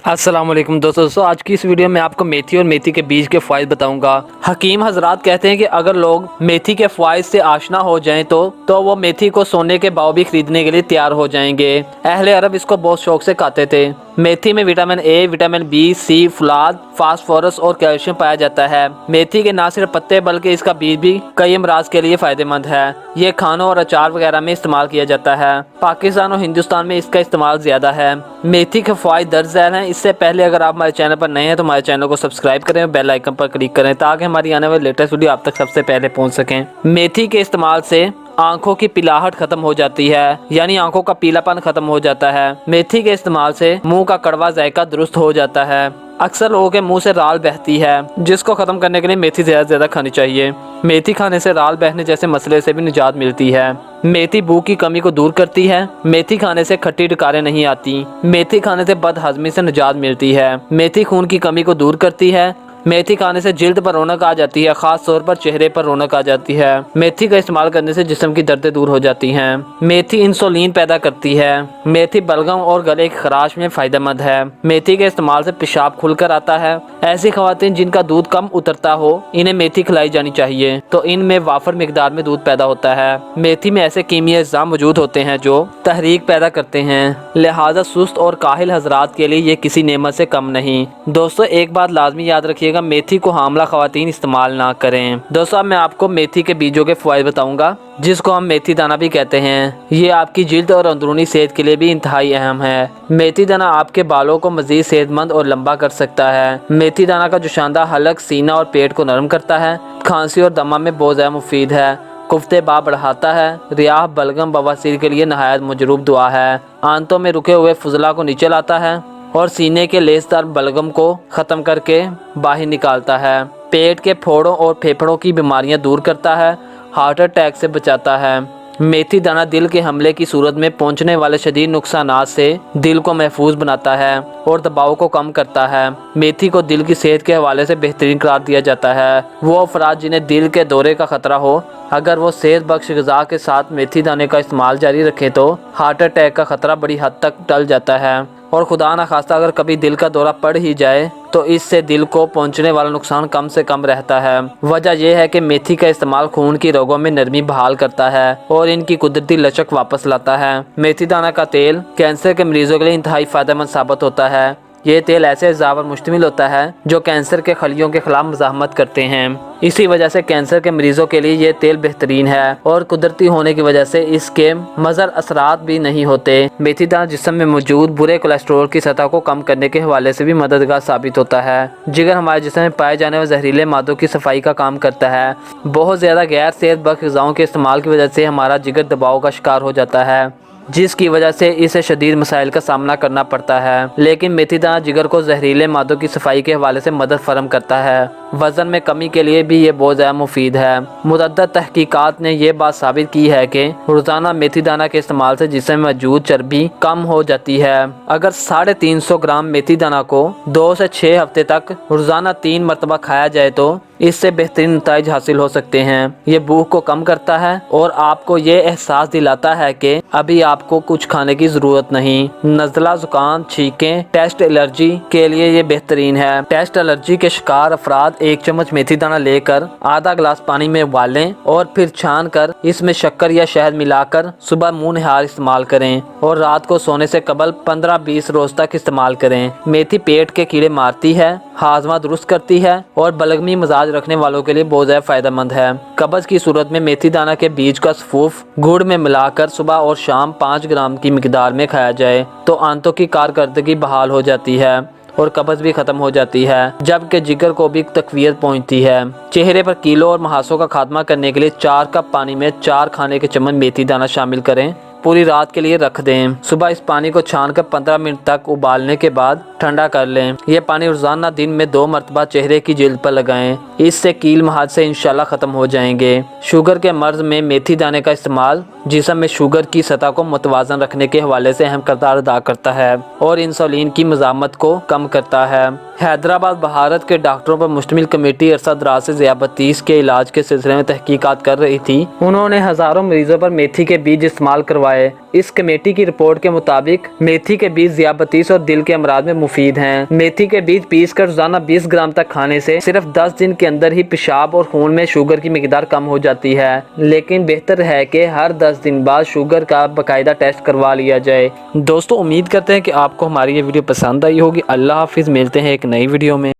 अस्सलाम वालेकुम दोस्तों आज की इस वीडियो में आपको मेथी और मेथी के बीज के फ़ायदे बताऊंगा। हकीम हजरात कहते हैं कि अगर लोग मेथी के फ़ायदे से आशना हो जाएं तो वो मेथी को सोने के भाव भी खरीदने के लिए तैयार हो जाएंगे। अहले अरब इसको बहुत शौक से खाते थे। मेथी में vitamin A, vitamin B, C, फुलाद, फास्फोरस और कैल्शियम पाया जाता है। मेथी के न सिर्फ पत्ते बल्कि इसका बीज भी कई अमराज के लिए फ़ायदेमंद है। ये खानों और अचार वगैरह में इस्तेमाल किया जाता है। पाकिस्तान और हिंदुस्तान में इसका इस्तेमाल ज़्यादा है। मेथी के फ़ायदे दर्ज झैल हैं। इससे पहले अगर आप हमारे चैनल पर नए हैं तो हमारे चैनल को सब्सक्राइब करें, बेल आइकन पर क्लिक करें ताकि हमारी आने वाली लेटेस्ट वीडियो आप तक सबसे पहले पहुंच सकें। मेथी के इस्तेमाल से आंखों की पिलाहट खत्म हो जाती है, यानी आंखों का पीलापन खत्म हो जाता है। मेथी के इस्तेमाल से मुंह का कड़वा जायका दुरुस्त हो जाता है। अक्सर लोगों के मुंह से राल बहती है, जिसको खत्म करने के लिए मेथी ज़्यादा खानी चाहिए। मेथी खाने से राल बहने जैसे मसले से भी निजात मिलती है। मेथी भूख की कमी को दूर करती है। मेथी खाने से खट्टी डकारें नहीं आती। मेथी खाने से बदहजमी से निजात मिलती है। मेथी खून की कमी को दूर करती है। मेथी खाने से जिल्द पर रौनक आ जाती है, खास तौर पर चेहरे पर रौनक आ जाती है। मेथी का इस्तेमाल करने से जिस्म की दर्दें दूर हो जाती हैं। मेथी इंसुलिन पैदा करती है। मेथी बलगम और गले की खराश में फायदेमंद है। मेथी के इस्तेमाल से पेशाब खुलकर आता है। ऐसी खवातीन जिनका दूध कम उतरता हो इन्हें मेथी खिलाई जानी चाहिए, तो इनमें वाफर मिकदार में दूध पैदा होता है। मेथी में ऐसे कीमियाई अज्जा मौजूद होते हैं जो तहरीक पैदा करते हैं, लिहाजा सुस्त और काहिल हजरात के लिए ये किसी नेमत से कम नहीं। दोस्तों एक बात लाजमी याद रखिएगा, मेथी को हामला खवातीन इस्तेमाल ना करें। दोस्तों अब मैं आपको मेथी के बीजों के फ़वाइद बताऊंगा, जिसको हम मेथी दाना भी कहते हैं। ये आपकी जिल्द और अंदरूनी सेहत के लिए भी इंतहाई अहम है। मेथी दाना आपके बालों को मजीद सेहतमंद और लंबा कर सकता है। मेथी दाना का जोशानदा हलक, सीना और पेट को नरम करता है। खांसी और दमा में बहुत ज़्यादा मुफीद है। कुफ्ते बा बढ़ाता है। रियाह, बलगम, बवासीर के लिए नहायत मजरूब दुआ है। आंतों में रुके हुए फुजला को नीचे लाता है और सीने के लेसदार बलगम को ख़त्म करके बाहर निकालता है। पेट के फोड़ों और फेफड़ों की बीमारियां दूर करता है। हार्ट अटैक से बचाता है। मेथी दाना दिल के हमले की सूरत में पहुंचने वाले शदीद नुकसानात से दिल को महफूज बनाता है और दबाव को कम करता है। मेथी को दिल की सेहत के हवाले से बेहतरीन करार दिया जाता है। वो अफराद जिन्हें दिल के दौरे का खतरा हो, अगर वो सेहत बख्श ग़िज़ा के साथ मेथी दाने का इस्तेमाल जारी रखें तो हार्ट अटैक का खतरा बड़ी हद तक टल जाता है। और खुदा न खास्ता अगर कभी दिल का दौरा पड़ ही जाए तो इससे दिल को पहुंचने वाला नुकसान कम से कम रहता है। वजह यह है कि मेथी का इस्तेमाल खून की रगों में नरमी बहाल करता है और इनकी कुदरती लचक वापस लाता है। मेथी दाना का तेल कैंसर के मरीजों के लिए इंतहाई फायदेमंद साबित होता है। ये तेल ऐसे अज़्ज़ा पर मुश्तमिल होता है जो कैंसर के खलियों के खिलाफ मज़ाहमत करते हैं। इसी वजह से कैंसर के मरीजों के लिए ये तेल बेहतरीन है और कुदरती होने की वजह से इसके मज़र असरात भी नहीं होते। मेथी दाना जिस्म में मौजूद बुरे कोलेस्ट्रॉल की सतह को कम करने के हवाले से भी मददगार साबित होता है। जिगर हमारे जिस्म में पाए जाने वाले जहरीले मादों की सफाई का काम करता है। बहुत ज़्यादा गैर सेहत बख्श ग़िज़ाओं के इस्तेमाल की वजह से हमारा जिगर दबाव का शिकार हो जाता है, जिसकी वजह से इसे शदीद मसाइल का सामना करना पड़ता है। लेकिन मेथी दाना जिगर को जहरीले मादों की सफाई के हवाले से मदद फराहम करता है। वज़न में कमी के लिए भी ये बहुत ज़्यादा मुफीद है। मुतअद्दिद तहकीकात ने यह बात साबित की है कि रोज़ाना मेथी दाना के इस्तेमाल से जिस्म में मौजूद चर्बी कम हो जाती है। अगर 350 ग्राम मेथी दाना को 2 से 6 हफ्ते तक रोज़ाना 3 मरतबा खाया जाए तो इससे बेहतरीन नतीजे हासिल हो सकते हैं। ये भूख को कम करता है और आपको ये एहसास दिलाता है कि अभी आपको कुछ खाने की ज़रूरत नहीं। नज़ला, ज़ुकाम, छींकें, टेस्ट एलर्जी के लिए ये बेहतरीन है। टेस्ट एलर्जी के शिकार अफराद 1 चम्मच मेथी दाना लेकर आधा गिलास पानी में उबालें और फिर छान कर इसमें शक्कर या शहद मिलाकर सुबह मुँह निहार इस्तेमाल करें और रात को सोने से कबल 15-20 रोज़ तक इस्तेमाल करें। मेथी पेट के कीड़े मारती है, हाजमा दुरुस्त करती है और बलगमी मिजाज रखने वालों के लिए बहुत ज़्यादा फायदेमंद है। कब्ज़ की सूरत में मेथी दाना के बीज का सफूफ गुड़ में मिलाकर सुबह और शाम 5 ग्राम की मिकदार में खाया जाए तो आंतों की कारकर्दगी बहाल हो जाती है और कब्ज़ भी ख़त्म हो जाती है, जबकि जिगर को भी तक़वियत पहुँचती है। चेहरे पर कीलों और मुहासों का खात्मा करने के लिए 4 कप पानी में 4 खाने के चम्मच मेथी दाना शामिल करें। पूरी रात के लिए रख दें। सुबह इस पानी को छानकर 15 मिनट तक उबालने के बाद ठंडा कर लें। यह पानी रोज़ाना दिन में 2 मरतबा चेहरे की जिल्द पर लगाएं। इससे कील मुहासे इंशाल्लाह ख़त्म हो जाएंगे। शुगर के मर्ज़ में मेथी दाने का इस्तेमाल जिस्म में शुगर की सतह को मुतवाज़न रखने के हवाले से अहम किरदार अदा करता है और इंसुलिन की मज़ामत को कम करता है। हैदराबाद भारत के डॉक्टरों पर मुश्तमिल कमेटी अरसा दराज से ज़ियाबतीस के इलाज के सिलसिले में तहकीकात कर रही थी। उन्होंने हज़ारों मरीजों पर मेथी के बीज इस्तेमाल करवाए ہے۔ اس کمیٹی کی رپورٹ کے مطابق میتھی کے بیج ذیابطیس اور دل کے امراض میں مفید ہیں۔ میتھی کے بیج پیس کر روزانہ 20 گرام تک کھانے سے صرف 10 دن کے اندر ہی پیشاب اور خون میں شوگر کی مقدار کم ہو جاتی ہے، لیکن بہتر ہے کہ ہر 10 دن بعد شوگر کا باقاعدہ ٹیسٹ کروا لیا جائے۔ دوستو، امید کرتے ہیں کہ آپ کو ہماری یہ ویڈیو پسند آئی ہوگی۔ اللہ حافظ، ملتے ہیں ایک نئی ویڈیو میں۔